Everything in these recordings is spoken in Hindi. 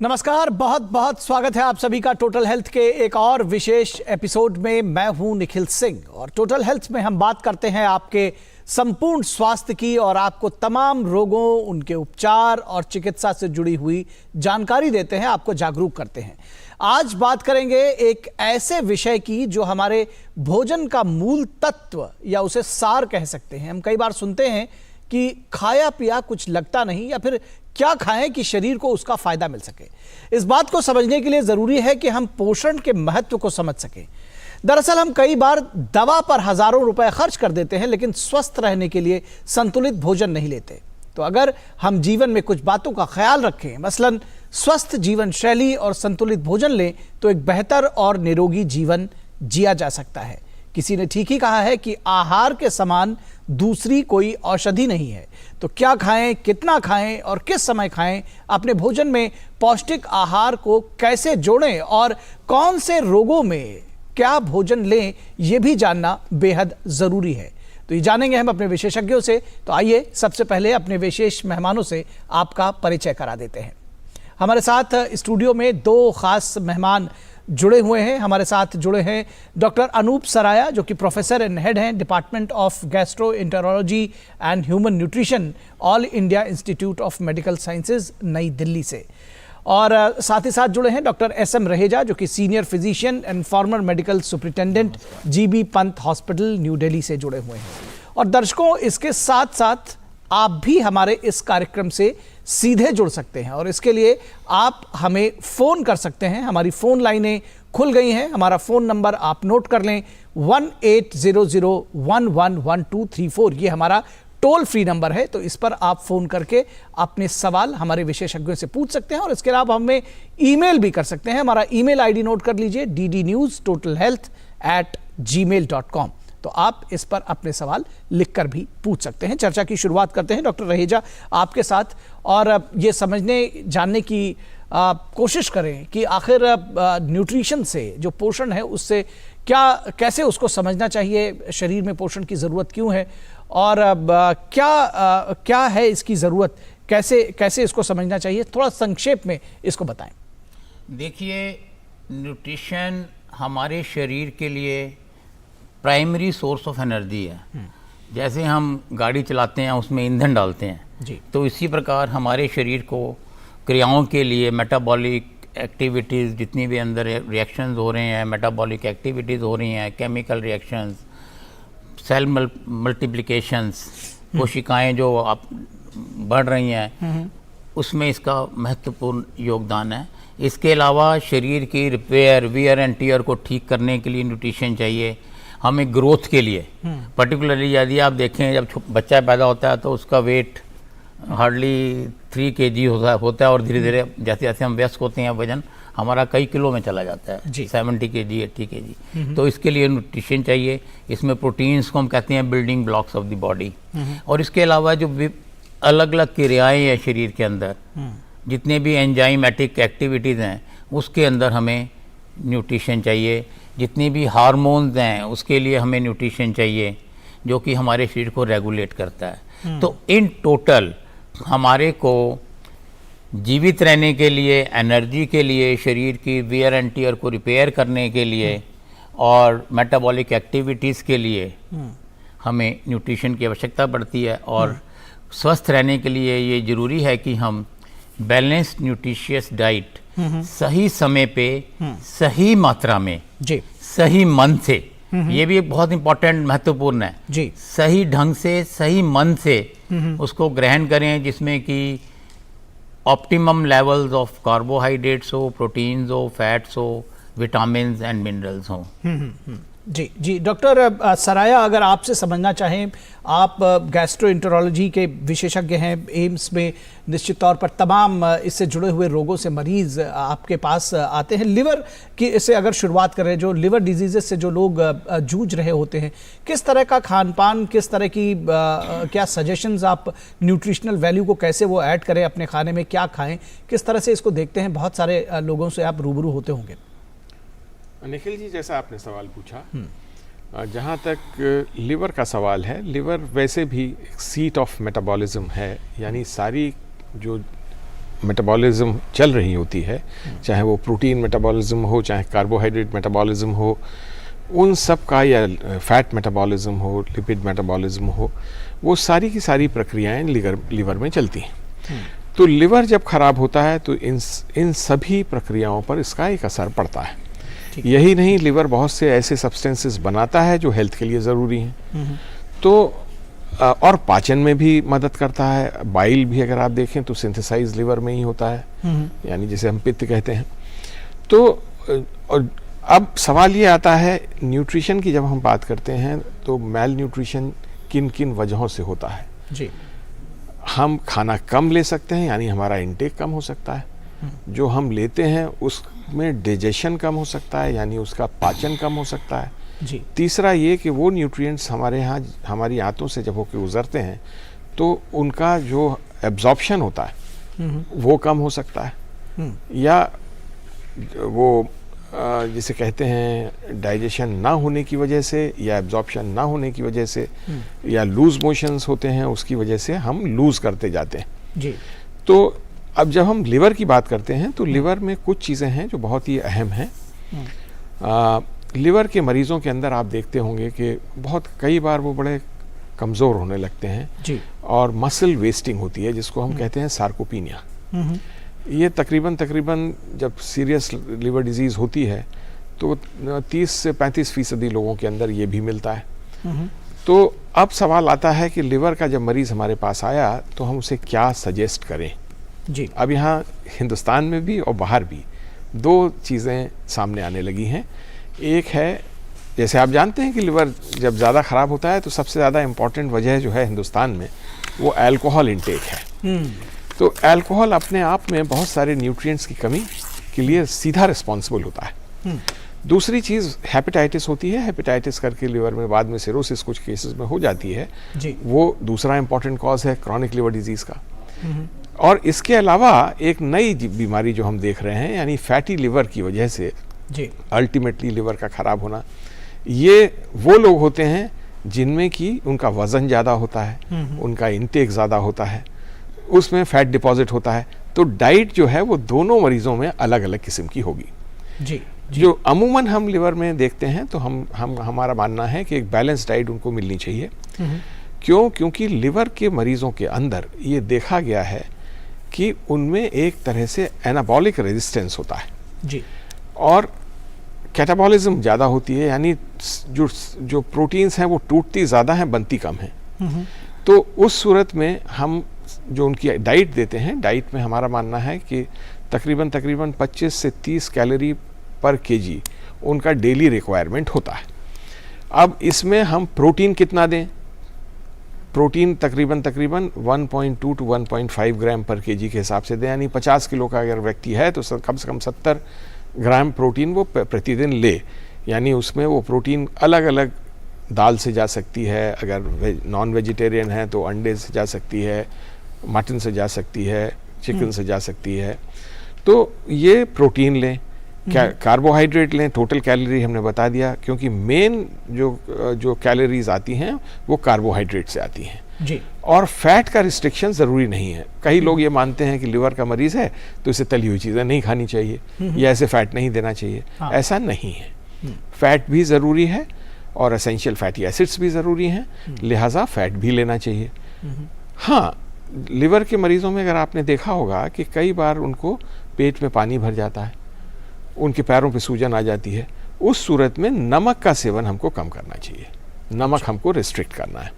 नमस्कार, बहुत बहुत स्वागत है आप सभी का टोटल हेल्थ के एक और विशेष एपिसोड में। मैं हूं निखिल सिंह और टोटल हेल्थ में हम बात करते हैं आपके संपूर्ण स्वास्थ्य की और आपको तमाम रोगों, उनके उपचार और चिकित्सा से जुड़ी हुई जानकारी देते हैं, आपको जागरूक करते हैं। आज बात करेंगे एक ऐसे विषय की जो हमारे भोजन का मूल तत्व या उसे सार कह सकते हैं। हम कई बार सुनते हैं कि खाया पिया कुछ लगता नहीं, या फिर क्या खाएं कि शरीर को उसका फायदा मिल सके। इस बात को समझने के लिए जरूरी है कि हम पोषण के महत्व को समझ सकें। दरअसल हम कई बार दवा पर हजारों रुपए खर्च कर देते हैं, लेकिन स्वस्थ रहने के लिए संतुलित भोजन नहीं लेते। तो अगर हम जीवन में कुछ बातों का ख्याल रखें, मसलन स्वस्थ जीवन शैली और संतुलित भोजन लें, तो एक बेहतर और निरोगी जीवन जिया जा सकता है। किसी ने ठीक ही कहा है कि आहार के समान दूसरी कोई औषधि नहीं है। तो क्या खाएं, कितना खाएं और किस समय खाएं, अपने भोजन में पौष्टिक आहार को कैसे जोड़ें और कौन से रोगों में क्या भोजन लें, यह भी जानना बेहद जरूरी है। तो ये जानेंगे हम अपने विशेषज्ञों से। तो आइए सबसे पहले अपने विशेष मेहमानों से आपका परिचय करा देते हैं। हमारे साथ स्टूडियो में दो खास मेहमान जुड़े हुए हैं। हमारे साथ जुड़े हैं डॉक्टर अनूप सराया, जो कि प्रोफेसर एंड हेड हैं department of gastroenterology and human nutrition, all India institute of medical sciences, नई दिल्ली से। और साथ ही साथ जुड़े हैं डॉक्टर एस.एम. रहेजा, जो कि senior physician and farmer medical superintendent, GB. Pant hospital, new Delhi से जुड़े हुए हैं। और दर्शकों, इसके साथ साथ आप भी हमारे इस कार्यक्रम से सीधे जुड़ सकते हैं और इसके लिए आप हमें फ़ोन कर सकते हैं। हमारी फ़ोन लाइनें खुल गई हैं। हमारा फ़ोन नंबर आप नोट कर लें, 1800111234। ये हमारा टोल फ्री नंबर है। तो इस पर आप फ़ोन करके अपने सवाल हमारे विशेषज्ञों से पूछ सकते हैं और इसके अलावा हमें ईमेल भी कर सकते हैं। हमारा ईमेल आईडी नोट कर लीजिए, ddnewstotalhealth@gmail.com। तो आप इस पर अपने सवाल लिखकर भी पूछ सकते हैं। चर्चा की शुरुआत करते हैं डॉक्टर रहेजा आपके साथ, और ये समझने जानने की कोशिश करें कि आखिर न्यूट्रिशन से, जो पोषण है, उससे कैसे उसको समझना चाहिए, शरीर में पोषण की ज़रूरत क्यों है और क्या है इसकी ज़रूरत, कैसे इसको समझना चाहिए, थोड़ा संक्षेप में इसको बताएं। देखिए, न्यूट्रिशन हमारे शरीर के लिए प्राइमरी सोर्स ऑफ एनर्जी है। जैसे हम गाड़ी चलाते हैं, उसमें ईंधन डालते हैं जी, तो इसी प्रकार हमारे शरीर को क्रियाओं के लिए मेटाबॉलिक एक्टिविटीज़, जितनी भी अंदर रिएक्शंस हो रहे हैं, मेटाबॉलिक एक्टिविटीज़ हो रही हैं, केमिकल रिएक्शंस, सेल मल्टीप्लिकेशंस, कोशिकाएं जो आप बढ़ रही हैं, उसमें इसका महत्वपूर्ण योगदान है। इसके अलावा शरीर की रिपेयर, वियर एंड टीयर को ठीक करने के लिए न्यूट्रिशन चाहिए। हमें ग्रोथ के लिए, पर्टिकुलरली यदि आप देखें, जब बच्चा पैदा होता है तो उसका वेट हार्डली 3 kg होता है और धीरे धीरे जैसे जैसे हम व्यस्क होते हैं, वजन हमारा कई किलो में चला जाता है, 70 kg 80 kg। तो इसके लिए न्यूट्रिशन चाहिए। इसमें प्रोटीन्स को हम कहते हैं building blocks of the body. और इसके अलावा जो अलग अलग क्रियाएँ हैं शरीर के अंदर, जितने भी एंजाइमेटिक एक्टिविटीज़ हैं, उसके अंदर हमें न्यूट्रिशन चाहिए। जितनी भी हार्मोन्स हैं, उसके लिए हमें न्यूट्रिशन चाहिए, जो कि हमारे शरीर को रेगुलेट करता है। तो इन टोटल हमारे को जीवित रहने के लिए, एनर्जी के लिए, शरीर की वियर एंड टीयर को रिपेयर करने के लिए और मेटाबॉलिक एक्टिविटीज़ के लिए हमें न्यूट्रिशन की आवश्यकता पड़ती है। और स्वस्थ रहने के लिए ये ज़रूरी है कि हम बैलेंस्ड न्यूट्रिशियस डाइट सही समय पे, सही मात्रा में जी, सही मन से, ये भी एक बहुत इंपॉर्टेंट महत्वपूर्ण है जी, सही ढंग से, सही मन से उसको ग्रहण करें, जिसमें कि ऑप्टिमम लेवल्स ऑफ कार्बोहाइड्रेट्स हो, प्रोटीन्स हो, फैट्स हो, विटामिन्स एंड मिनरल्स हो। जी जी। डॉक्टर सराया, अगर आपसे समझना चाहें, आप गैस्ट्रोएंटेरोलॉजी के विशेषज्ञ हैं, एम्स में निश्चित तौर पर तमाम इससे जुड़े हुए रोगों से मरीज आपके पास आते हैं। लिवर की इससे अगर शुरुआत करें, जो लिवर डिजीज़ से जो लोग जूझ रहे होते हैं, किस तरह का खान पान, किस तरह की क्या सजेशंस आप, न्यूट्रिशनल वैल्यू को कैसे वो ऐड करें अपने खाने में, क्या खाएं, किस तरह से इसको देखते हैं? बहुत सारे लोगों से आप रूबरू होते होंगे। निखिल जी, जैसा आपने सवाल पूछा, जहाँ तक लिवर का सवाल है, लिवर वैसे भी सीट ऑफ मेटाबॉलिज्म है, यानी सारी जो मेटाबॉलिज्म चल रही होती है, चाहे वो प्रोटीन मेटाबॉलिज्म हो, चाहे कार्बोहाइड्रेट मेटाबॉलिज्म हो, उन सब का, या फैट मेटाबॉलिज्म हो, लिपिड मेटाबॉलिज्म हो, वो सारी की सारी प्रक्रियाएं लिवर में चलती हैं। तो लिवर जब खराब होता है तो इन सभी प्रक्रियाओं पर इसका एक असर पड़ता है। यही नहीं, लिवर बहुत से ऐसे सब्सटेंसेस बनाता है जो हेल्थ के लिए ज़रूरी हैं। तो और पाचन में भी मदद करता है। बाइल भी अगर आप देखें तो सिंथेसाइज लिवर में ही होता है, यानी जिसे हम पित्त कहते हैं। तो अब सवाल ये आता है, न्यूट्रिशन की जब हम बात करते हैं तो मैल न्यूट्रिशन किन किन वजहों से होता है जी। हम खाना कम ले सकते हैं, यानी हमारा इंटेक कम हो सकता है। जो हम लेते हैं उसमें डाइजेशन कम हो सकता है, यानी उसका पाचन कम हो सकता है जी। तीसरा ये कि वो न्यूट्रिएंट्स हमारे यहाँ हमारी आंतों से जब होकर गुजरते हैं तो उनका जो एब्जॉर्प्शन होता है वो कम हो सकता है, या वो जिसे कहते हैं डाइजेशन ना होने की वजह से या एब्जॉर्प्शन ना होने की वजह से या लूज मोशंस होते हैं, उसकी वजह से हम लूज करते जाते हैं जी। तो अब जब हम लिवर की बात करते हैं तो लिवर में कुछ चीज़ें हैं जो बहुत ही अहम हैं। लिवर के मरीज़ों के अंदर आप देखते होंगे कि बहुत कई बार वो बड़े कमज़ोर होने लगते हैं जी। और मसल वेस्टिंग होती है, जिसको हम कहते हैं सार्कोपीनिया। ये तकरीबन जब सीरियस लिवर डिजीज़ होती है तो 30 से 35% लोगों के अंदर ये भी मिलता है। तो अब सवाल आता है कि लिवर का जब मरीज़ हमारे पास आया तो हम उसे क्या सजेस्ट करें जी। अब यहाँ हिंदुस्तान में भी और बाहर भी दो चीज़ें सामने आने लगी हैं। एक है, जैसे आप जानते हैं कि लिवर जब ज़्यादा ख़राब होता है तो सबसे ज़्यादा इम्पॉर्टेंट वजह जो है हिंदुस्तान में वो अल्कोहल इंटेक है। तो अल्कोहल अपने आप में बहुत सारे न्यूट्रिएंट्स की कमी के लिए सीधा रिस्पॉन्सिबल होता है। दूसरी चीज़ हेपेटाइटिस होती है। हेपेटाइटिस करके लिवर में बाद में सिरोसिस कुछ केसेस में हो जाती है जी। वो दूसरा इम्पॉर्टेंट कॉज है क्रॉनिक लिवर डिजीज़ का। और इसके अलावा एक नई बीमारी जो हम देख रहे हैं, यानी फैटी लिवर की वजह से जी अल्टीमेटली लिवर का ख़राब होना, ये वो लोग होते हैं जिनमें कि उनका वज़न ज़्यादा होता है, उनका इंटेक ज़्यादा होता है, उसमें फैट डिपॉजिट होता है। तो डाइट जो है वो दोनों मरीज़ों में अलग अलग किस्म की होगी जी। जो अमूमन हम लिवर में देखते हैं तो हमारा मानना है कि एक बैलेंस डाइट उनको मिलनी चाहिए। क्योंकि लिवर के मरीज़ों के अंदर ये देखा गया है कि उनमें एक तरह से एनाबॉलिक रेजिस्टेंस होता है जी, और कैटाबॉलिज्म ज़्यादा होती है, यानी जो प्रोटीन्स हैं वो टूटती ज़्यादा हैं, बनती कम हैं। तो उस सूरत में हम जो उनकी डाइट देते हैं, डाइट में हमारा मानना है कि तकरीबन 25 से 30 कैलोरी पर केजी उनका डेली रिक्वायरमेंट होता है। अब इसमें हम प्रोटीन कितना दें? प्रोटीन तकरीबन 1.2 to 1.5 ग्राम पर केजी के हिसाब से दें, यानी 50 किलो का अगर व्यक्ति है तो कम से कम 70 ग्राम प्रोटीन वो प्रतिदिन ले। यानी उसमें वो प्रोटीन अलग अलग दाल से जा सकती है, अगर नॉन वेजिटेरियन है तो अंडे से जा सकती है, मटन से जा सकती है, चिकन से जा सकती है। तो ये प्रोटीन लें, कार्बोहाइड्रेट लें। टोटल कैलोरी हमने बता दिया, क्योंकि मेन जो कैलोरीज आती हैं वो कार्बोहाइड्रेट से आती हैं जी। और फैट का रिस्ट्रिक्शन ज़रूरी नहीं है। कई लोग ये मानते हैं कि लिवर का मरीज़ है तो इसे तली हुई चीज़ें नहीं खानी चाहिए या ऐसे फैट नहीं देना चाहिए। हाँ। ऐसा नहीं है, फैट भी ज़रूरी है और एसेंशियल फैटी एसिड्स भी ज़रूरी हैं, लिहाजा फैट भी लेना चाहिए। हाँ, लिवर के मरीज़ों में अगर आपने देखा होगा कि कई बार उनको पेट में पानी भर जाता है, उनके पैरों पे सूजन आ जाती है, उस सूरत में नमक का सेवन हमको कम करना चाहिए, नमक हमको रिस्ट्रिक्ट करना है।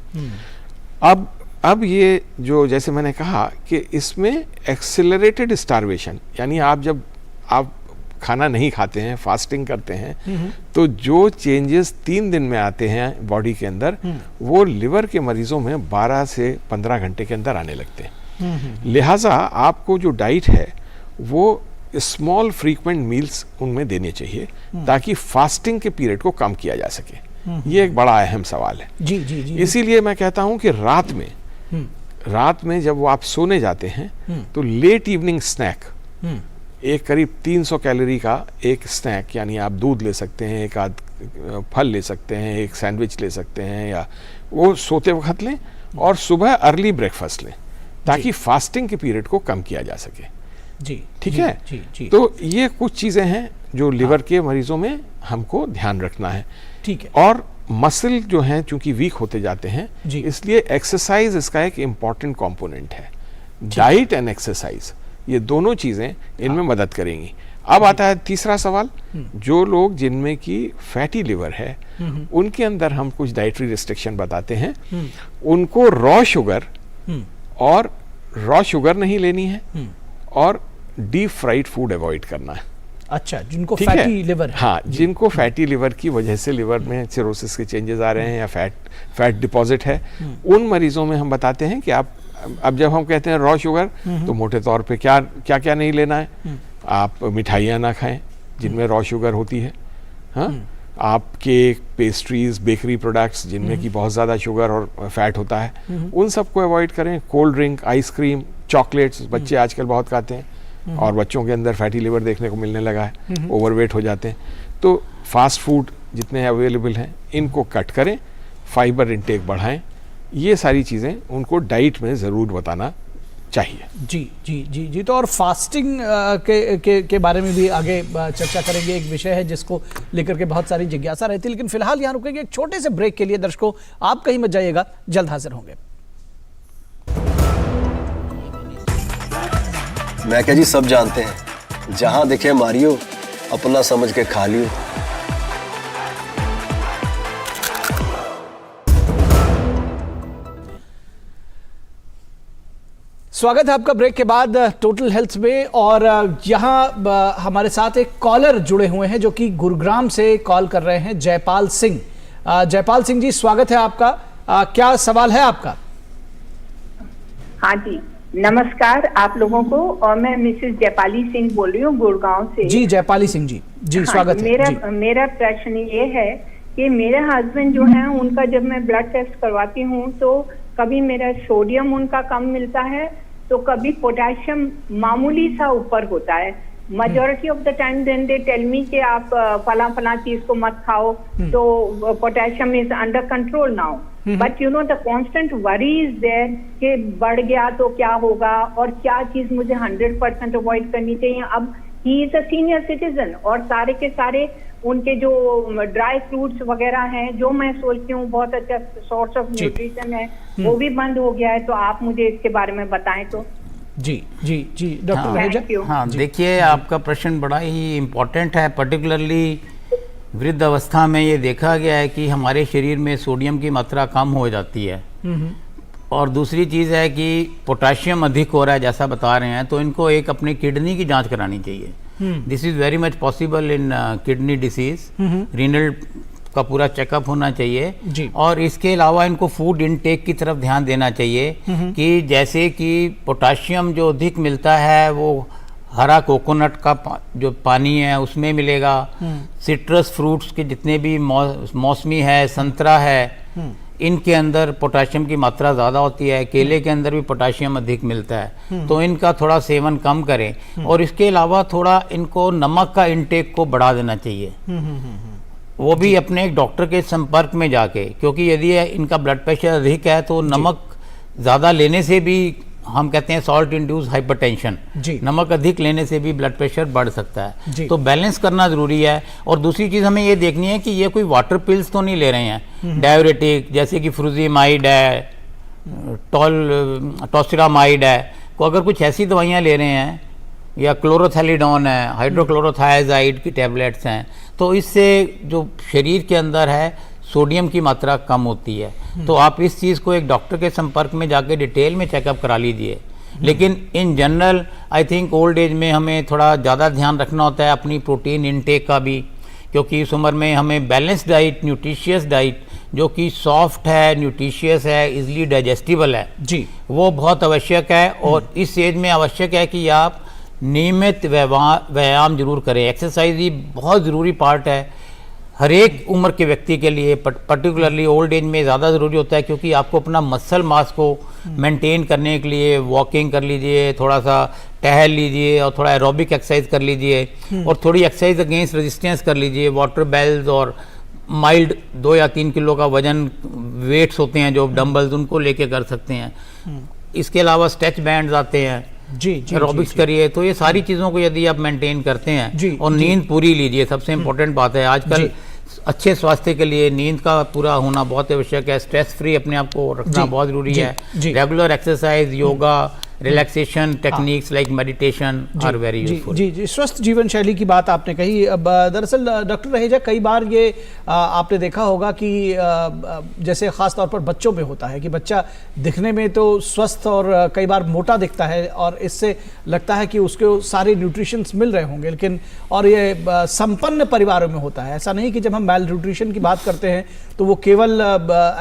अब ये जो जैसे मैंने कहा कि इसमें एक्सेलरेटेड स्टार्वेशन, यानी जब आप खाना नहीं खाते हैं, फास्टिंग करते हैं, तो जो चेंजेस 3 दिन में आते हैं बॉडी के अंदर, वो लिवर के मरीजों में 12 से 15 घंटे के अंदर आने लगते हैं। लिहाजा आपको जो डाइट है वो स्मॉल फ्रीक्वेंट मील्स उनमें देने चाहिए ताकि फास्टिंग के पीरियड को कम किया जा सके। ये एक बड़ा अहम सवाल है जी जी जी। इसीलिए मैं कहता हूं कि रात में जब वो आप सोने जाते हैं तो लेट इवनिंग स्नैक, एक करीब 300 कैलोरी का एक स्नैक, यानी आप दूध ले सकते हैं, एक आध फल ले सकते हैं, एक सैंडविच ले सकते हैं, या वो सोते वक्त लें, और सुबह अर्ली ब्रेकफास्ट लें ताकि फास्टिंग के पीरियड को कम किया जा सके। जी, ठीक जी, है जी, जी। तो ये कुछ चीज़ें हैं जो लिवर के मरीजों में हमको ध्यान रखना है। ठीक है। और मसल जो हैं चूंकि वीक होते जाते हैं, जी। इसलिए एक्सरसाइज इसका एक इम्पॉर्टेंट कंपोनेंट है। डाइट एंड एक्सरसाइज, ये दोनों चीज़ें इनमें मदद करेंगी। अब आता है तीसरा सवाल, जो लोग जिनमें की फैटी लिवर है उनके अंदर हम कुछ डाइटरी रिस्ट्रिक्शन बताते हैं। उनको रॉ शुगर नहीं लेनी है और डीप फ्राइड फूड अवॉइड करना है। अच्छा, जिनको ठीक है? फैटी लिवर है। हाँ, जिनको फैटी लिवर की वजह से लिवर में सिरोसिस के चेंजेस आ रहे हैं या फैट डिपॉजिट है, उन मरीजों में हम बताते हैं कि आप, अब जब हम कहते हैं रॉ शुगर, तो मोटे तौर पे क्या क्या नहीं लेना है। आप मिठाइयाँ ना खाएं जिनमें रॉ शुगर होती है। हाँ, आप केक, पेस्ट्रीज, बेकरी प्रोडक्ट्स जिनमें की बहुत ज़्यादा शुगर और फैट होता है, उन सबको अवॉइड करें। कोल्ड ड्रिंक, आइसक्रीम, चॉकलेट्स बच्चे आजकल बहुत खाते हैं और बच्चों के अंदर फैटी लिवर देखने को मिलने लगा है, ओवरवेट हो जाते हैं। तो फास्ट फूड जितने अवेलेबल हैं इनको कट करें, फाइबर इंटेक बढ़ाएं। ये सारी चीज़ें उनको डाइट में ज़रूर बताना चाहिए। जी जी जी जी। तो और फास्टिंग के बारे में भी आगे चर्चा करेंगे। एक विषय है जिसको लेकर के बहुत सारी जिज्ञासा रहती है, लेकिन फिलहाल यहाँ रुकेंगे एक छोटे से ब्रेक के लिए। दर्शकों, आप कहीं मत जाइएगा, जल्द हाजिर होंगे। मैं क्या जी, सब जानते हैं, जहां दिखे मारियो, अपना समझ के खा लियो। स्वागत है आपका ब्रेक के बाद टोटल हेल्थ में। और यहाँ हमारे साथ एक कॉलर जुड़े हुए हैं जो कि गुरुग्राम से कॉल कर रहे हैं, जयपाल सिंह। जयपाल सिंह जी, स्वागत है आपका। क्या सवाल है आपका? हाँ जी, नमस्कार आप लोगों को। और मैं मिसेस जयपाली सिंह बोल रही हूँ गुड़गांव से। जी जयपाली सिंह जी, जी हाँ, स्वागत है। मेरा प्रश्न ये है कि मेरे हस्बैंड जो हैं उनका जब मैं ब्लड टेस्ट करवाती हूँ तो कभी मेरा सोडियम उनका कम मिलता है, तो कभी पोटेशियम मामूली सा ऊपर होता है। majority of the time then they tell me कि आप फला चीज को मत खाओ, तो potassium is under control now. But you know the constant worry is there कि बढ़ गया तो क्या होगा और क्या चीज मुझे 100% अवॉइड करनी चाहिए। अब he is a senior citizen और सारे के सारे उनके जो ड्राई फ्रूट्स वगैरह हैं जो मैं सोचती हूँ बहुत अच्छा सोर्स ऑफ न्यूट्रिशन है, वो भी बंद हो गया है। तो आप मुझे इसके बारे में बताएं तो। जी जी जी डॉक्टर रहेजा। हाँ, देखिए आपका प्रश्न बड़ा ही इम्पोर्टेंट है। पर्टिकुलरली वृद्ध अवस्था में ये देखा गया है कि हमारे शरीर में सोडियम की मात्रा कम हो जाती है और दूसरी चीज़ है कि पोटेशियम अधिक हो रहा है जैसा बता रहे हैं, तो इनको एक अपनी किडनी की जांच करानी चाहिए। This is very much possible in kidney disease. Renal का पूरा चेकअप होना चाहिए जी। और इसके अलावा इनको फूड इनटेक की तरफ ध्यान देना चाहिए कि जैसे कि पोटेशियम जो अधिक मिलता है वो हरा कोकोनट का जो पानी है उसमें मिलेगा। सिट्रस फ्रूट्स के जितने भी मौसमी है, संतरा है, इनके अंदर पोटेशियम की मात्रा ज़्यादा होती है। केले के अंदर भी पोटेशियम अधिक मिलता है, तो इनका थोड़ा सेवन कम करें। और इसके अलावा थोड़ा इनको नमक का इनटेक को बढ़ा देना चाहिए, वो भी अपने एक डॉक्टर के संपर्क में जाके, क्योंकि यदि इनका ब्लड प्रेशर अधिक है तो नमक ज़्यादा लेने से भी हम कहते हैं सॉल्ट इंड्यूस हाइपरटेंशन, नमक अधिक लेने से भी ब्लड प्रेशर बढ़ सकता है। तो बैलेंस करना ज़रूरी है। और दूसरी चीज़ हमें ये देखनी है कि ये कोई वाटर पिल्स तो नहीं ले रहे हैं डाययूरेटिक, जैसे कि फ्रूजीमाइड है, टॉसिरामाइड है। को अगर कुछ ऐसी दवाइयाँ ले रहे हैं या क्लोरोथैलिडोन है, हाइड्रोक्लोरोथायाजाइड की टैबलेट्स हैं, तो इससे जो शरीर के अंदर है सोडियम की मात्रा कम होती है। तो आप इस चीज़ को एक डॉक्टर के संपर्क में जाके डिटेल में चेकअप करा लीजिए। लेकिन in general I think old age में हमें थोड़ा ज़्यादा ध्यान रखना होता है अपनी प्रोटीन इनटेक का भी, क्योंकि इस उम्र में हमें बैलेंस डाइट, न्यूट्रिशियस डाइट जो कि सॉफ्ट है, न्यूट्रिशियस है, इजली डाइजेस्टिबल है जी, वो बहुत आवश्यक है। और इस एज में आवश्यक है कि आप नियमित व्यायाम जरूर करें। एक्सरसाइज ही बहुत ज़रूरी पार्ट है हर एक उम्र के व्यक्ति के लिए, पर्टिकुलरली ओल्ड एज में ज़्यादा ज़रूरी होता है, क्योंकि आपको अपना मसल मास को मेंटेन करने के लिए वॉकिंग कर लीजिए, थोड़ा सा टहल लीजिए और थोड़ा एरोबिक एक्सरसाइज कर लीजिए और थोड़ी एक्सरसाइज अगेंस्ट रेजिस्टेंस कर लीजिए। वाटर बेल्स और माइल्ड 2 या 3 किलो का वजन वेट्स होते हैं जो डंबल्स, उनको लेके कर सकते हैं। इसके अलावा स्ट्रेच बैंड्स आते हैं जी, जी, एरोबिक्स करिए, तो ये सारी चीज़ों को यदि आप मेंटेन करते हैं और नींद पूरी लीजिए, सबसे इम्पोर्टेंट बात है आजकल अच्छे स्वास्थ्य के लिए नींद का पूरा होना बहुत आवश्यक है। स्ट्रेस फ्री अपने आप को रखना बहुत ज़रूरी है। Regular exercise, yoga, relaxation techniques like meditation are very useful. जी, स्वस्थ जीवन शैली की बात आपने कही। अब दरअसल डॉक्टर रहेजा, कई बार ये आपने देखा होगा कि जैसे ख़ास तौर पर बच्चों में होता है कि बच्चा दिखने में तो स्वस्थ और कई बार मोटा दिखता है और इससे लगता है कि उसको सारे न्यूट्रिशंस मिल रहे होंगे, लेकिन और ये संपन्न परिवारों में होता है। ऐसा नहीं कि जब हम मेल न्यूट्रिशन की बात करते हैं तो वो केवल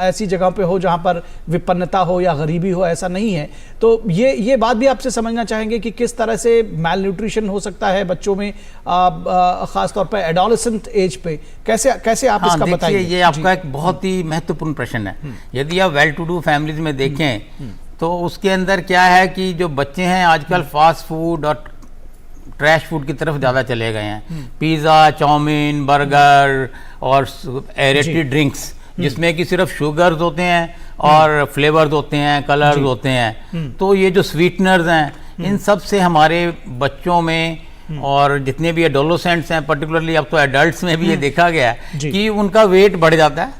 ऐसी जगहों पे हो जहाँ पर विपन्नता हो या गरीबी हो, ऐसा नहीं है। तो ये बात भी आपसे समझना चाहेंगे कि किस तरह से मेल न्यूट्रिशन हो सकता है बच्चों में, खास तौर पर एडोलेसेंट एज पे, कैसे आप इसका बताइए। ये आपका एक बहुत ही महत्वपूर्ण प्रश्न है। यदि आप वेल टू डू फैमिलीज में देखें तो उसके अंदर क्या है कि जो बच्चे हैं आजकल फास्ट फूड और ट्रैश फूड की तरफ ज़्यादा चले गए हैं। पिज़्ज़ा, चाउमीन, बर्गर और एरेटेड ड्रिंक्स जिसमें कि सिर्फ शुगर्स होते हैं और फ्लेवर्स होते हैं, कलर्स होते हैं। तो ये जो स्वीटनर्स हैं इन सब से हमारे बच्चों में और जितने भी एडोलेसेंट्स हैं, पर्टिकुलरली अब तो एडल्ट्स में भी ये देखा गया है कि उनका वेट बढ़ जाता है।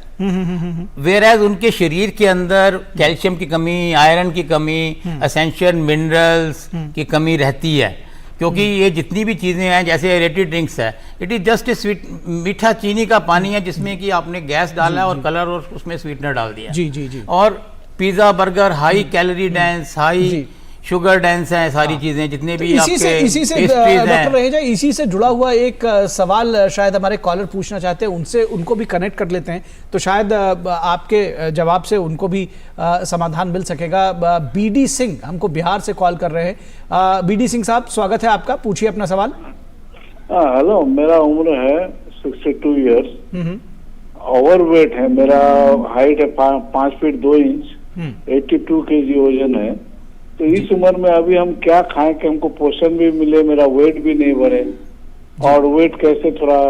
वेयरएज उनके शरीर के अंदर कैल्शियम की कमी, आयरन की कमी, एसेंशियल मिनरल्स की कमी रहती है। क्योंकि ये जितनी भी चीज़ें हैं जैसे एरेटेड ड्रिंक्स है, it is just a sweet, मीठा चीनी का पानी है जिसमें कि आपने गैस डाला और कलर और उसमें स्वीटनर डाल दिया। जी। और pizza, burger high calorie dense, high sugar dense हैं सारी चीजें, जितने भी इसी से डॉक्टर रहेजा, इसी से जुड़ा हुआ एक सवाल शायद हमारे कॉलर पूछना चाहते हैं, उनसे उनको भी कनेक्ट कर लेते हैं तो शायद आपके जवाब से उनको भी समाधान मिल सकेगा। बीडी सिंह हमको बिहार से कॉल कर रहे हैं। बीडी सिंह साहब, स्वागत है आपका, पूछिए अपना सवाल। हेलो, मेरा उम्र है 62 इयर्स, ओवरवेट है, मेरा हाइट है 5 फीट 2 इंच, 82 kg वजन है। तो इस उम्र में अभी हम क्या खाएं कि हमको पोषण भी मिले, मेरा वेट भी नहीं बढ़े, और वेट कैसे थोड़ा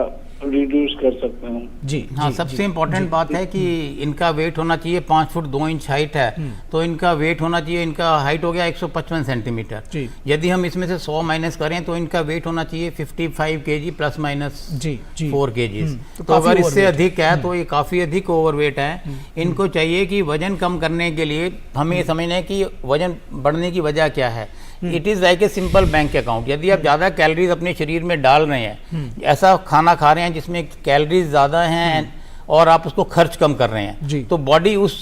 रिड्यूस कर सकते हैं? जी हाँ, सबसे इम्पोर्टेंट बात है कि इनका वेट होना चाहिए 5 फुट 2 इंच हाइट है, तो इनका वेट होना चाहिए, इनका हाइट हो गया 155 सेंटीमीटर। यदि हम इसमें से 100 माइनस करें तो इनका वेट होना चाहिए 55 kg प्लस माइनस 4 kg। तो अगर इससे अधिक है तो ये काफ़ी अधिक ओवरवेट है। इनको चाहिए कि वजन कम करने के लिए हमें ये समझना है कि वजन बढ़ने की वजह क्या है। It is like a simple bank account. यदि आप ज़्यादा कैलोरीज अपने शरीर में डाल रहे हैं, ऐसा खाना खा रहे हैं जिसमें कैलोरीज ज़्यादा हैं और आप उसको खर्च कम कर रहे हैं, तो बॉडी उस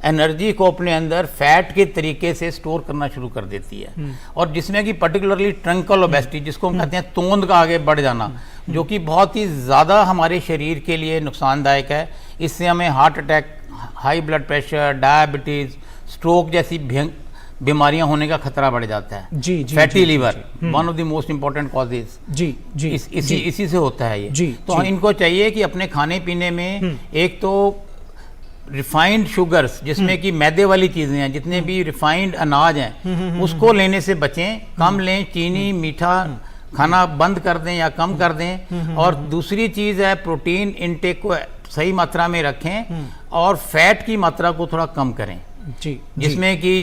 एनर्जी को अपने अंदर फैट के तरीके से स्टोर करना शुरू कर देती है। और जिसमें कि पर्टिकुलरली ट्रंकल ओबेसिटी, जिसको हम कहते हैं तोंद का आगे बढ़ जाना, जो कि बहुत ही ज़्यादा हमारे शरीर के लिए नुकसानदायक है। इससे हमें heart attack, high blood pressure, diabetes, stroke जैसी बीमारियां होने का खतरा बढ़ जाता है। Fatty liver one of the most important causes इसी से होता है ये। तो इनको चाहिए कि अपने खाने पीने में एक तो रिफाइंड शुगर्स, जिसमें कि मैदे वाली चीजें हैं, जितने भी रिफाइंड अनाज हैं उसको लेने से बचें, कम लें, चीनी मीठा खाना बंद कर दें या कम कर दें। और दूसरी चीज है प्रोटीन इनटेक को सही मात्रा में रखें और फैट की मात्रा को थोड़ा कम करें, जिसमें कि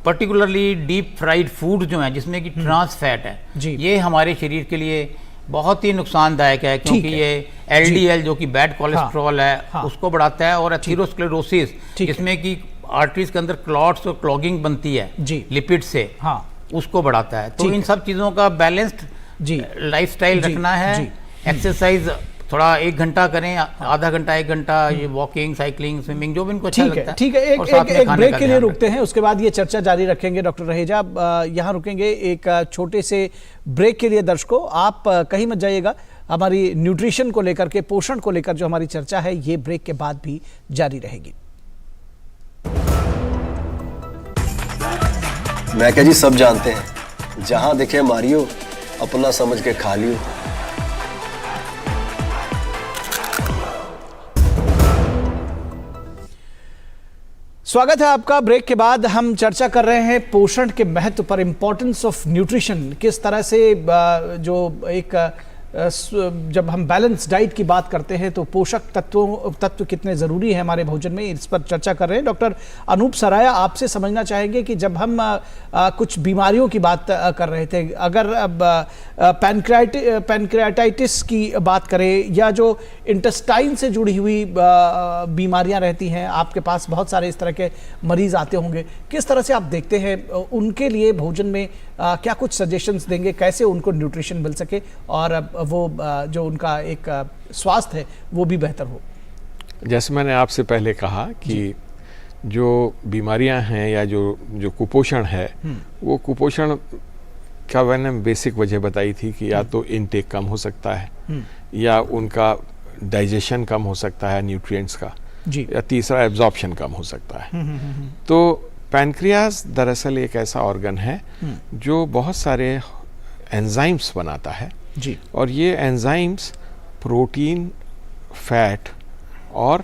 पर्टिकुलरली डीप फ्राइड फूड जो है जिसमें कि ट्रांस फैट है, ये हमारे शरीर के लिए बहुत ही नुकसानदायक है। क्योंकि ये एलडीएल जो कि बैड कोलेस्ट्रॉल है उसको बढ़ाता है, और एथेरोस्क्लेरोसिस जिसमें कि आर्टरीज के अंदर क्लॉट्स और क्लॉगिंग बनती है लिपिड से, उसको बढ़ाता है। तो इन सब चीज़ों का बैलेंस्ड लाइफस्टाइल रखना है। एक्सरसाइज थोड़ा 1 घंटा करें, आधा घंटा 1 घंटा ये वॉकिंग, साइकिलिंग, स्विमिंग, जो भी इनको अच्छा लगता है। ठीक है, एक ब्रेक के लिए रुकते हैं, उसके बाद ये चर्चा जारी रखेंगे। डॉक्टर रहेजा यहाँ रुकेंगे एक छोटे से ब्रेक के लिए। दर्शकों, आप कहीं मत जाइएगा, हमारी न्यूट्रिशन को लेकर के, पोषण को लेकर जो हमारी चर्चा है ये ब्रेक के बाद भी जारी रहेगी। मैं क्या जी, सब जानते हैं, जहां दिखे मारियो, अपना समझ के खा लियो। स्वागत है आपका। ब्रेक के बाद हम चर्चा कर रहे हैं पोषण के महत्व पर, इंपॉर्टेंस ऑफ न्यूट्रिशन। किस तरह से जो एक जब हम बैलेंस डाइट की बात करते हैं तो पोषक तत्व कितने ज़रूरी हैं हमारे भोजन में, इस पर चर्चा कर रहे हैं। डॉक्टर अनूप सराया, आपसे समझना चाहेंगे कि जब हम कुछ बीमारियों की बात कर रहे थे, अगर पैनक्रियाटाइटिस की बात करें या जो इंटेस्टाइन से जुड़ी हुई बीमारियां रहती हैं, आपके पास बहुत सारे इस तरह के मरीज आते होंगे, किस तरह से आप देखते हैं उनके लिए भोजन में क्या कुछ सजेशंस देंगे, कैसे उनको न्यूट्रिशन मिल सके और वो जो उनका एक स्वास्थ्य है वो भी बेहतर हो? जैसे मैंने आपसे पहले कहा कि जो बीमारियां हैं या जो कुपोषण है, वो कुपोषण का मैंने बेसिक वजह बताई थी कि या तो इनटेक कम हो सकता है या उनका डाइजेशन कम हो सकता है न्यूट्रिएंट्स का, या तीसरा एब्जॉर्प्शन कम हो सकता है। तो पैनक्रियाज दरअसल एक ऐसा ऑर्गन है जो बहुत सारे एंजाइम्स बनाता है जी। और ये एंजाइम्स प्रोटीन, फैट और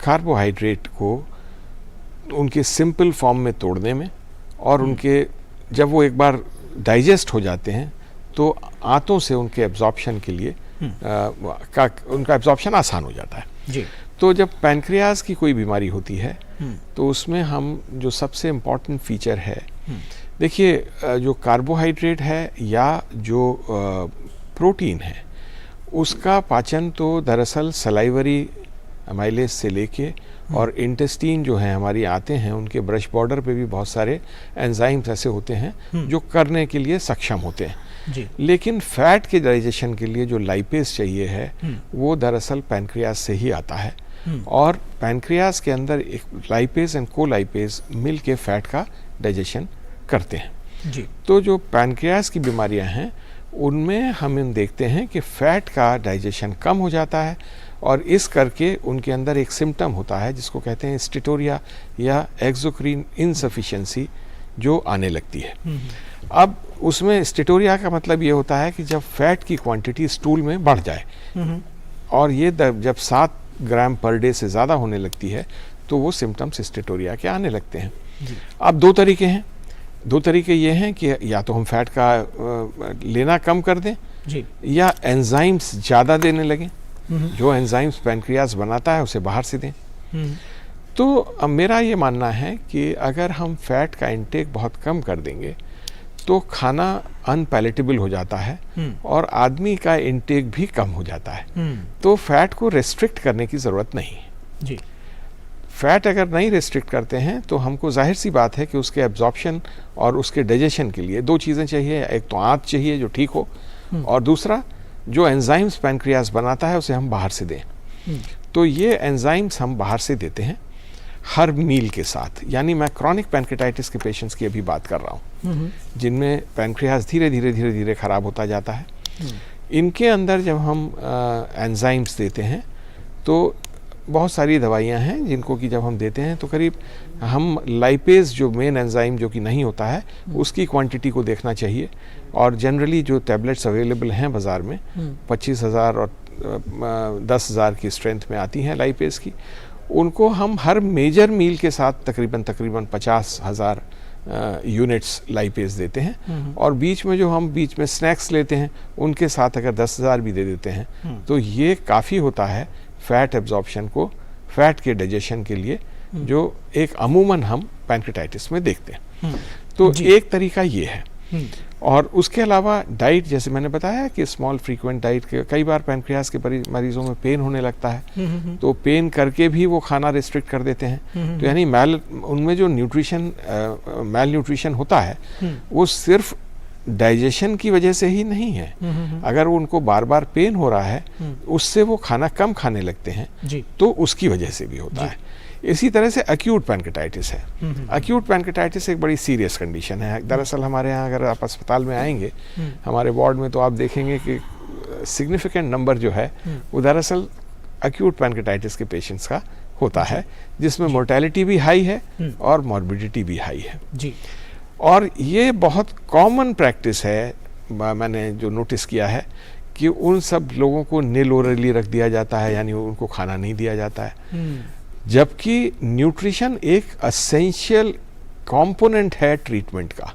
कार्बोहाइड्रेट को उनके सिंपल फॉर्म में तोड़ने में और उनके जब वो एक बार डाइजेस्ट हो जाते हैं तो आंतों से उनके एब्जॉर्प्शन के लिए उनका एब्जॉर्प्शन आसान हो जाता है जी। तो जब पैनक्रियाज की कोई बीमारी होती है तो उसमें हम जो सबसे इम्पॉर्टेंट फीचर है, देखिए जो कार्बोहाइड्रेट है या जो प्रोटीन है उसका पाचन तो दरअसल सलाइवरी अमाइलेज से लेके और इंटेस्टीन जो है हमारी आते हैं उनके ब्रश बॉर्डर पे भी बहुत सारे एंजाइम्स ऐसे होते हैं जो करने के लिए सक्षम होते हैं जी। लेकिन फैट के डाइजेशन के लिए जो लाइपेज चाहिए है वो दरअसल पैनक्रियाज से ही आता है और पैनक्रियाज के अंदर एक लाइपेज एंड कोलाइपेज मिल के फैट का डाइजेशन करते हैं जी। तो जो पैनक्रियाज की बीमारियां हैं उनमें हम देखते हैं कि फैट का डाइजेशन कम हो जाता है और इस करके उनके अंदर एक सिम्टम होता है जिसको कहते हैं स्टेटोरिया या एक्सोक्रीन इनसफिशिएंसी जो आने लगती है। अब उसमें स्टेटोरिया का मतलब ये होता है कि जब फैट की क्वांटिटी स्टूल में बढ़ जाए और ये जब 7 ग्राम पर डे से ज़्यादा होने लगती है तो वो सिम्टम्स स्टेटोरिया के आने लगते हैं। अब दो तरीके हैं, दो तरीके ये हैं कि या तो हम फैट का लेना कम कर दें जी। या एंजाइम्स ज़्यादा देने लगें, जो एंजाइम्स पैनक्रियाज बनाता है उसे बाहर से दें। तो अब मेरा ये मानना है कि अगर हम फैट का इंटेक बहुत कम कर देंगे तो खाना अनपैलेटेबल हो जाता है और आदमी का इंटेक भी कम हो जाता है। तो फैट को रेस्ट्रिक्ट करने की ज़रूरत नहीं है जी। फैट अगर नहीं रेस्ट्रिक्ट करते हैं तो हमको जाहिर सी बात है कि उसके एब्जॉर्प्शन और उसके डाइजेशन के लिए 2 चीज़ें चाहिए, एक तो आंत चाहिए जो ठीक हो और दूसरा जो एंजाइम्स पैनक्रियाज बनाता है उसे हम बाहर से दें। तो ये एंजाइम्स हम बाहर से देते हैं हर मील के साथ, यानी मैं क्रॉनिक पैनक्रियाटाइटिस के पेशेंट्स की अभी बात कर रहा हूँ जिनमें पैनक्रियाज धीरे धीरे खराब होता जाता है। इनके अंदर जब हम एंजाइम्स देते हैं तो बहुत सारी दवाइयाँ हैं जिनको कि जब हम देते हैं तो करीब हम लाइपेज जो मेन एंजाइम जो कि नहीं होता है उसकी क्वांटिटी को देखना चाहिए और जनरली जो टैबलेट्स अवेलेबल हैं बाज़ार में 25,000 और 10,000 की स्ट्रेंथ में आती हैं लाइपेज की, उनको हम हर मेजर मील के साथ तकरीबन 50,000 यूनिट्स लाइपेज देते हैं और बीच में जो हम बीच में स्नैक्स लेते हैं उनके साथ अगर 10,000 भी दे देते हैं तो ये काफ़ी होता है फैट एब्जॉर्प्शन को, फैट के डाइजेशन के लिए, जो एक अमूमन हम पैनक्रियाटाइटिस में देखते हैं। तो एक तरीका ये है और उसके अलावा डाइट, जैसे मैंने बताया कि स्मॉल फ्रीक्वेंट डाइट के कई बार पैनक्रियाज के मरीजों में पेन होने लगता है तो पेन करके भी वो खाना रिस्ट्रिक्ट कर देते हैं। तो यानी उनमें जो मैल न्यूट्रिशन होता है वो सिर्फ डाइजेशन की वजह से ही नहीं है। अगर उनको बार बार पेन हो रहा है उससे वो खाना कम खाने लगते हैं तो उसकी वजह से भी होता है। इसी तरह से एक्यूट पैनक्रियाटाइटिस है। एक्यूट पैनक्रियाटाइटिस एक बड़ी सीरियस कंडीशन है। दरअसल हमारे यहाँ अगर आप अस्पताल में आएंगे हमारे वार्ड में तो आप देखेंगे कि सिग्निफिकेंट नंबर जो है वो दरअसल एक्यूट पैनक्रियाटाइटिस के पेशेंट्स का होता है जिसमें मोर्टेलिटी भी हाई है और मॉर्बिडिटी भी हाई है जी। और ये बहुत कॉमन प्रैक्टिस है, मैंने जो नोटिस किया है कि उन सब लोगों को नील ओरली रख दिया जाता है, यानी उनको खाना नहीं दिया जाता है, जबकि न्यूट्रिशन एक एसेंशियल कंपोनेंट है ट्रीटमेंट का।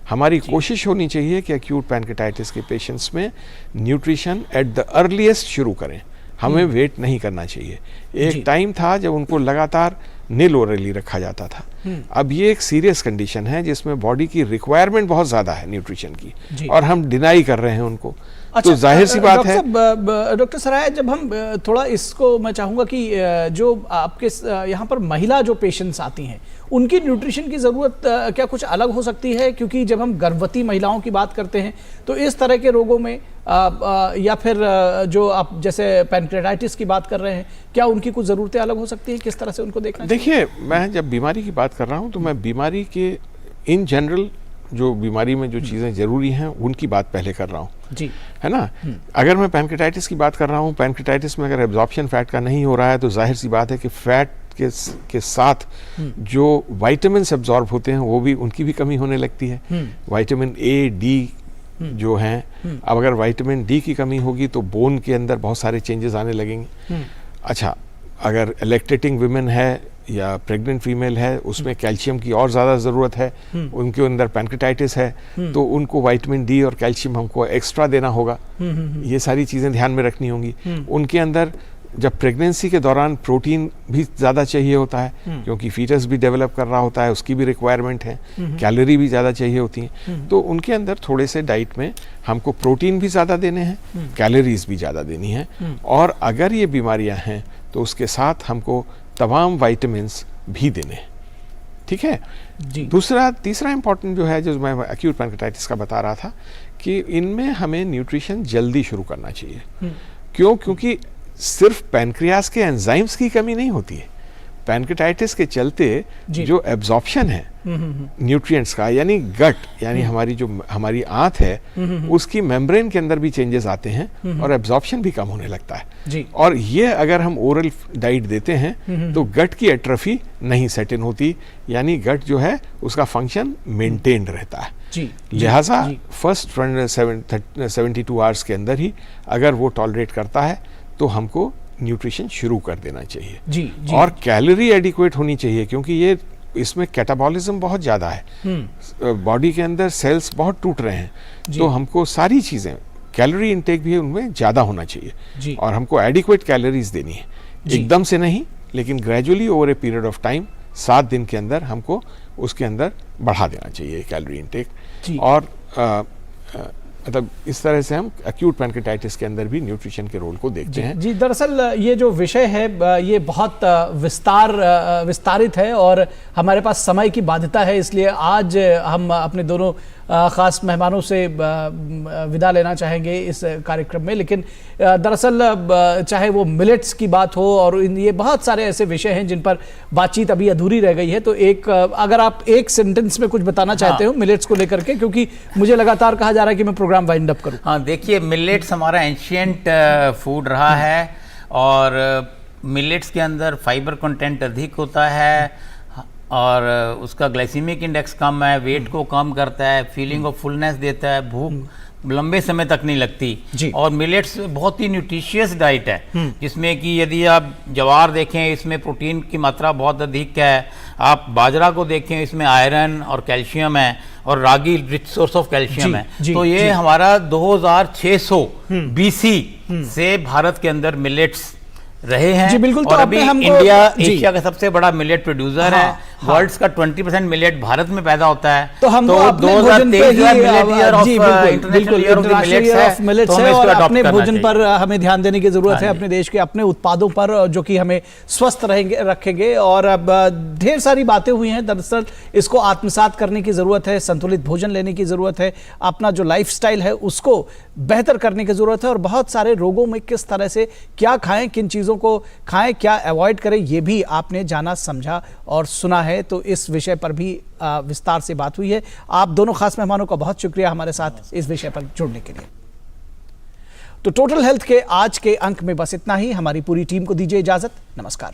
हमारी कोशिश होनी चाहिए कि एक्यूट पैनक्रेटाइटिस के पेशेंट्स में न्यूट्रिशन एट द अर्लीस्ट शुरू करें, हमें वेट नहीं करना चाहिए। एक टाइम था जब उनको लगातार नील ओरली रखा जाता था, अब ये एक सीरियस कंडीशन है जिसमें बॉडी की रिक्वायरमेंट बहुत ज़्यादा है न्यूट्रिशन की, और हम डिनाई कर रहे हैं उनको। अच्छा, तो जाहिर सी बात है डॉक्टर सराय, जब हम थोड़ा इसको मैं चाहूँगा कि जो आपके यहाँ पर महिला जो पेशेंट्स आती हैं उनकी न्यूट्रिशन की ज़रूरत क्या कुछ अलग हो सकती है? क्योंकि जब हम गर्भवती महिलाओं की बात करते हैं तो इस तरह के रोगों में या फिर जो आप जैसे पैनक्रेटाइटिस की बात कर रहे हैं, क्या उनकी कुछ ज़रूरतें अलग हो सकती हैं? किस तरह से उनको देखना? देखिए, मैं जब बीमारी की बात कर रहा हूँ तो मैं बीमारी के इन जनरल जो बीमारी में जो चीज़ें ज़रूरी हैं उनकी बात पहले कर रहा हूँ जी, है ना। अगर मैं पैनक्रेटाइटिस की बात कर रहा हूँ, पैनक्रेटाइटिस में अगर एब्जॉर्प्शन फैट का नहीं हो रहा है तो जाहिर सी बात है कि फैट के साथ जो वाइटामिन्स एब्जॉर्ब होते हैं वो भी, उनकी भी कमी होने लगती है। विटामिन ए, डी जो हैं, अब अगर विटामिन डी की कमी होगी तो बोन के अंदर बहुत सारे चेंजेस आने लगेंगे। अच्छा, अगर लैक्टेटिंग विमेन है या प्रेग्नेंट फीमेल है, उसमें कैल्शियम की और ज़्यादा ज़रूरत है, उनके अंदर पैनक्रेटाइटिस है तो उनको विटामिन डी और कैल्शियम हमको एक्स्ट्रा देना होगा। ये सारी चीज़ें ध्यान में रखनी होंगी। उनके अंदर जब प्रेगनेंसी के दौरान प्रोटीन भी ज़्यादा चाहिए होता है, क्योंकि फीटस भी डेवलप कर रहा होता है, उसकी भी रिक्वायरमेंट है, कैलोरी भी ज़्यादा चाहिए होती हैं, तो उनके अंदर थोड़े से डाइट में हमको प्रोटीन भी ज़्यादा देने हैं, कैलोरीज भी ज़्यादा देनी है। और अगर ये बीमारियां हैं तो उसके साथ हमको तमाम वाइटामिन्स भी देने हैं, ठीक है जी। तीसरा इंपॉर्टेंट जो है, जो मैं एक्यूट पैनक्रेटाइटिस का बता रहा था, कि इनमें हमें न्यूट्रिशन जल्दी शुरू करना चाहिए। क्योंकि सिर्फ पैनक्रियास के एंजाइम्स की कमी नहीं होती है, पैनक्रेटाइटिस के चलते जो एब्जॉर्प्शन है न्यूट्रिएंट्स का, यानी गट, यानी हमारी आंत है, उसकी मेम्ब्रेन के अंदर भी चेंजेस आते हैं और एब्जॉर्प्शन भी कम होने लगता है जी। और ये अगर हम ओरल डाइट देते हैं तो गट की एट्रोफी नहीं सेट इन होती, यानी गट जो है उसका फंक्शन मेंटेन्ड रहता है जी। लिहाजा फर्स्ट 72 आवर्स के अंदर ही अगर वो टॉलरेट करता है तो हमको न्यूट्रिशन शुरू कर देना चाहिए जी, जी। और कैलोरी एडिक्वेट होनी चाहिए, क्योंकि ये इसमें कैटाबॉलिज्म बहुत ज़्यादा है, बॉडी के अंदर सेल्स बहुत टूट रहे हैं, तो हमको सारी चीज़ें, कैलोरी इनटेक भी उनमें ज़्यादा होना चाहिए और हमको एडिक्वेट कैलोरीज देनी है, एकदम से नहीं, लेकिन gradually over a period of time 7 दिन के अंदर हमको उसके अंदर बढ़ा देना चाहिए कैलोरी इनटेक। और मतलब इस तरह से हम एक्यूट पैनक्रेटाइटिस के अंदर भी न्यूट्रिशन के रोल को देखते हैं जी। दरअसल ये जो विषय है ये बहुत विस्तारित है और हमारे पास समय की बाध्यता है, इसलिए आज हम अपने दोनों ख़ास मेहमानों से विदा लेना चाहेंगे इस कार्यक्रम में। लेकिन दरअसल चाहे वो मिलेट्स की बात हो और ये बहुत सारे ऐसे विषय हैं जिन पर बातचीत अभी अधूरी रह गई है, तो अगर आप एक सेंटेंस में कुछ बताना चाहते हो मिलेट्स को लेकर के, क्योंकि मुझे लगातार कहा जा रहा है कि मैं प्रोग्राम वाइंड अप करूं। हाँ, देखिए, मिलेट्स हमारा एंशियंट फूड रहा है और मिलेट्स के अंदर फाइबर कंटेंट अधिक होता है और उसका ग्लाइसीमिक इंडेक्स कम है, वेट को कम करता है, फीलिंग ऑफ फुलनेस देता है, भूख लंबे समय तक नहीं लगती। और मिलेट्स बहुत ही न्यूट्रिशियस डाइट है, जिसमें कि यदि आप ज्वार देखें इसमें प्रोटीन की मात्रा बहुत अधिक है, आप बाजरा को देखें इसमें आयरन और कैल्शियम है, और रागी रिच सोर्स ऑफ कैल्शियम है। तो ये हमारा 2600 BC से भारत के अंदर मिलेट्स रहे हैं जी, बिल्कुल। और तो अभी इंडिया एशिया का सबसे बड़ा मिलेट प्रोड्यूसर है, वर्ल्ड का 20% मिलेट भारत में पैदा होता है। तो हम 2023 और अपने भोजन पर हमें ध्यान देने की जरूरत है, अपने देश के अपने उत्पादों पर, जो कि हमें स्वस्थ रखेंगे। और अब ढेर सारी बातें हुई हैं, दरअसल इसको आत्मसात करने की जरूरत है, संतुलित भोजन लेने की जरूरत है, अपना जो लाइफस्टाइल है उसको बेहतर करने की जरूरत है, और बहुत सारे रोगों में किस तरह से क्या खाएं, किन चीजों को खाएं, क्या अवॉइड करें, ये भी आपने जाना, समझा और सुना है। तो इस विषय पर भी विस्तार से बात हुई है। आप दोनों खास मेहमानों का बहुत शुक्रिया हमारे साथ इस विषय पर जुड़ने के लिए। तो टोटल हेल्थ के आज के अंक में बस इतना ही। हमारी पूरी टीम को दीजिए इजाजत। नमस्कार।